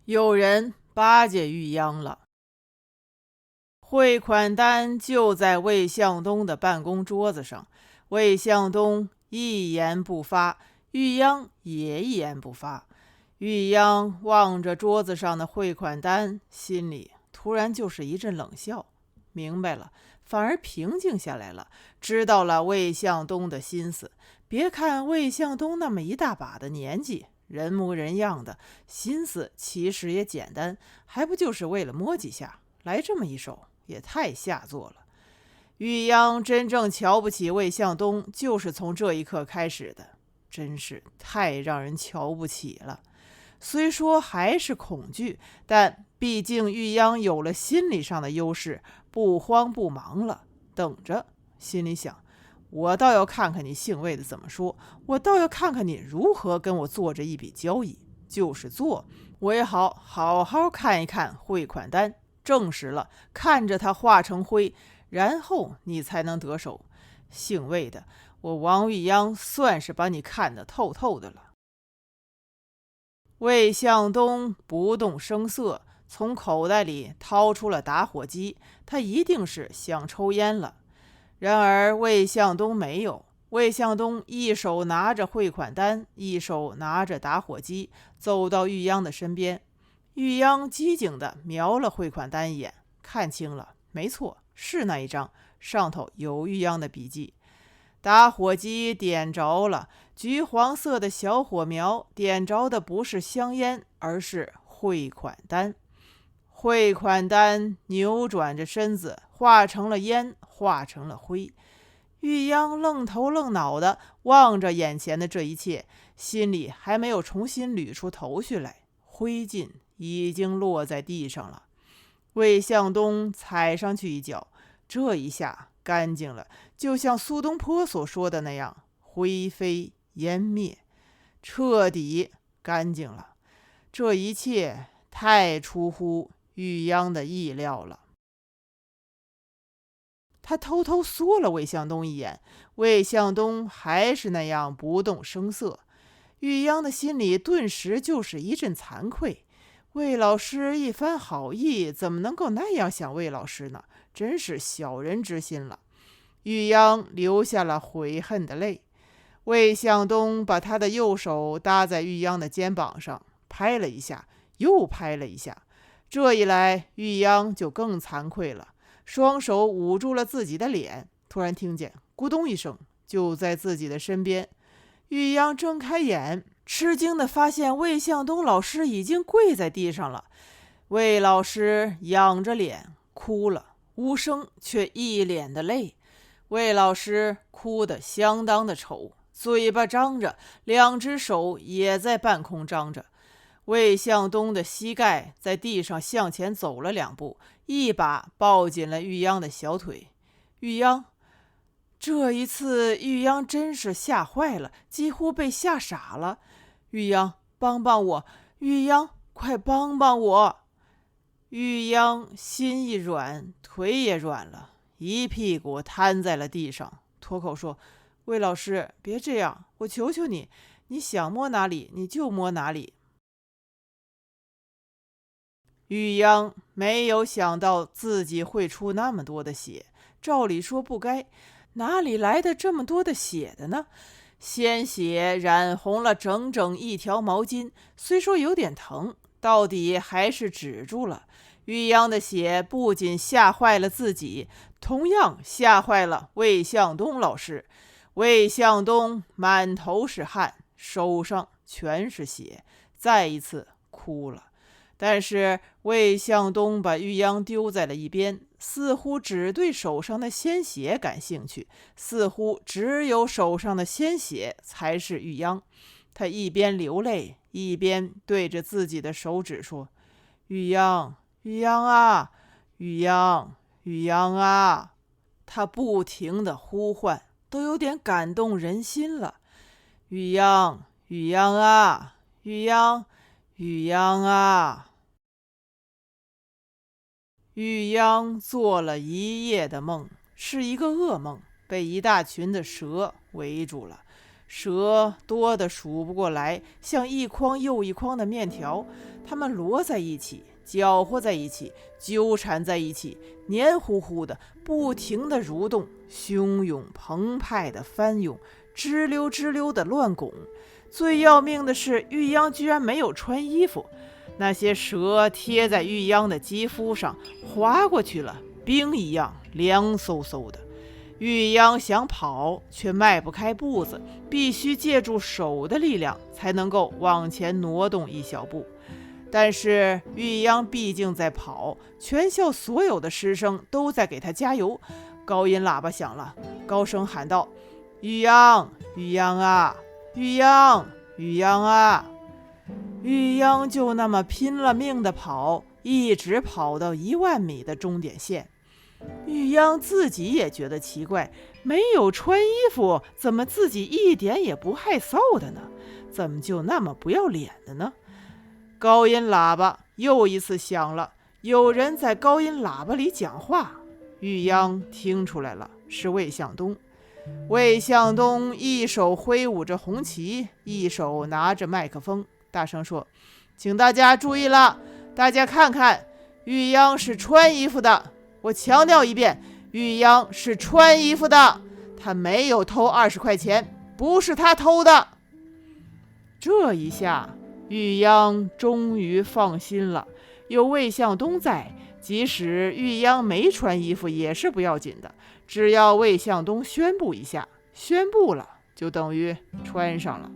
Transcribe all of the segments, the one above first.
有人巴结玉央了。汇款单就在魏向东的办公桌子上，魏向东一言不发，玉央也一言不发。玉央望着桌子上的汇款单，心里突然就是一阵冷笑，明白了，反而平静下来了，知道了魏向东的心思。别看魏向东那么一大把的年纪，人模人样的，心思其实也简单，还不就是为了摸几下，来这么一手也太下作了。玉央真正瞧不起魏向东，就是从这一刻开始的，真是太让人瞧不起了。虽说还是恐惧，但毕竟玉央有了心理上的优势，不慌不忙了，等着。心里想，我倒要看看你姓魏的怎么说，我倒要看看你如何跟我做这一笔交易。就是做，我也好好看一看汇款单，证实了，看着它化成灰，然后你才能得手。姓魏的，我王玉央算是把你看得透透的了。魏向东不动声色，从口袋里掏出了打火机，他一定是想抽烟了。然而魏向东没有，魏向东一手拿着汇款单，一手拿着打火机，走到玉央的身边。玉央机警地瞄了汇款单一眼，看清了，没错，是那一张，上头有玉央的笔记。打火机点着了，橘黄色的小火苗点着的不是香烟，而是汇款单。汇款单扭转着身子，化成了烟，化成了灰。玉央愣头愣脑的望着眼前的这一切，心里还没有重新捋出头绪来，灰烬已经落在地上了。魏向东踩上去一脚，这一下干净了，就像苏东坡所说的那样，灰飞烟灭，彻底干净了。这一切太出乎玉央的意料了。他偷偷缩了魏向东一眼，魏向东还是那样不动声色。玉央的心里顿时就是一阵惭愧，魏老师一番好意，怎么能够那样想魏老师呢？真是小人之心了。玉央流下了悔恨的泪。魏向东把他的右手搭在玉央的肩膀上，拍了一下，又拍了一下。这一来，玉央就更惭愧了，双手捂住了自己的脸。突然听见咕咚一声，就在自己的身边。玉央睁开眼，吃惊地发现魏向东老师已经跪在地上了。魏老师仰着脸哭了，无声却一脸的泪。魏老师哭得相当的丑，嘴巴张着，两只手也在半空张着。魏向东的膝盖在地上向前走了2步，一把抱紧了玉央的小腿。玉央，这一次玉央真是吓坏了，几乎被吓傻了。玉央，帮帮我！玉央，快帮帮我！玉央心一软，腿也软了，一屁股瘫在了地上，脱口说：魏老师，别这样，我求求你，你想摸哪里你就摸哪里。玉央没有想到自己会出那么多的血，照理说不该，哪里来的这么多的血的呢？鲜血染红了整整一条毛巾，虽说有点疼，到底还是止住了。玉央的血不仅吓坏了自己，同样吓坏了魏向东老师。魏向东满头是汗，手上全是血，再一次哭了。但是魏向东把玉央丢在了一边，似乎只对手上的鲜血感兴趣，似乎只有手上的鲜血才是玉央。他一边流泪，一边对着自己的手指说：玉央，玉央啊，玉央，玉央啊！他不停地呼唤，都有点感动人心了。玉央，玉央啊，玉央，玉央啊！玉央做了一夜的梦，是一个噩梦，被一大群的蛇围住了。蛇多得数不过来，像一筐又一筐的面条，它们摞在一起，搅和在一起，纠缠在一起，黏糊糊的，不停地蠕动，汹涌澎湃的翻涌，支溜支溜的乱拱。最要命的是，玉央居然没有穿衣服，那些蛇贴在玉央的肌肤上，滑过去了，冰一样凉飕飕的。玉央想跑，却迈不开步子，必须借助手的力量才能够往前挪动一小步。但是玉央毕竟在跑，全校所有的师生都在给他加油。高音喇叭响了，高声喊道：玉央，玉央啊，玉央，玉央啊！玉央就那么拼了命地跑，一直跑到10000米的终点线。玉央自己也觉得奇怪，没有穿衣服，怎么自己一点也不害臊的呢？怎么就那么不要脸的呢？高音喇叭又一次响了，有人在高音喇叭里讲话。玉央听出来了，是魏向东。魏向东一手挥舞着红旗，一手拿着麦克风，大声说：请大家注意了，大家看看，玉央是穿衣服的。我强调一遍，玉央是穿衣服的，他没有偷20块钱，不是他偷的。这一下，玉央终于放心了，有魏向东在，即使玉央没穿衣服也是不要紧的，只要魏向东宣布一下，宣布了就等于穿上了。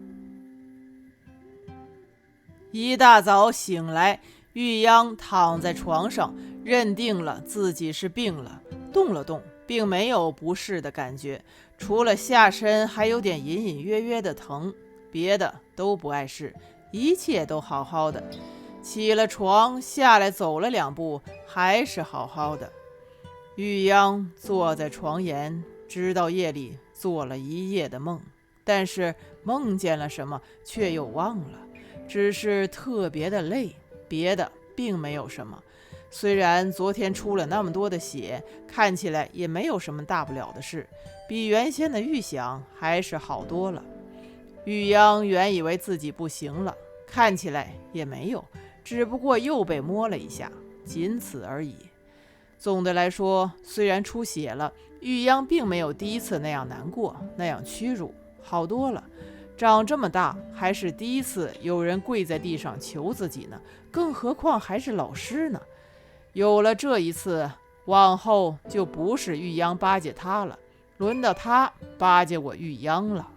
一大早醒来，玉央躺在床上，认定了自己是病了，动了动，并没有不适的感觉，除了下身还有点隐隐约约的疼，别的都不碍事，一切都好好的。起了床，下来走了2步，还是好好的。玉央坐在床沿，直到夜里做了一夜的梦，但是梦见了什么却又忘了，只是特别的累，别的并没有什么。虽然昨天出了那么多的血，看起来也没有什么大不了的事，比原先的预想还是好多了。玉央原以为自己不行了，看起来也没有，只不过又被摸了一下，仅此而已。总的来说，虽然出血了，玉央并没有第一次那样难过，那样屈辱，好多了。长这么大还是第一次有人跪在地上求自己呢，更何况还是老师呢。有了这一次，往后就不是玉央巴结他了，轮到他巴结我玉央了。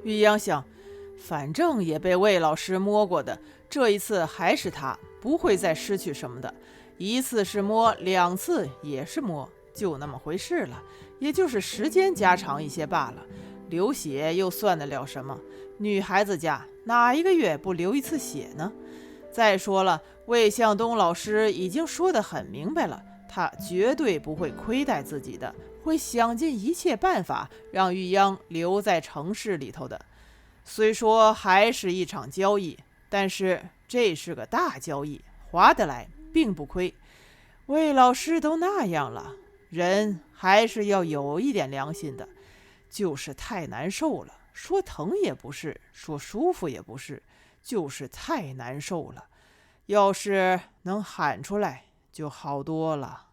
玉央想，反正也被魏老师摸过的，这一次还是他，不会再失去什么的。1次是摸，2次也是摸，就那么回事了，也就是时间加长一些罢了。流血又算得了什么？女孩子家哪一个月不流1次血呢？再说了，魏向东老师已经说得很明白了，他绝对不会亏待自己的，会想尽一切办法让玉央留在城市里头的。虽说还是一场交易，但是这是个大交易，划得来，并不亏。魏老师都那样了，人还是要有一点良心的。就是太难受了，说疼也不是，说舒服也不是，就是太难受了。要是能喊出来就好多了。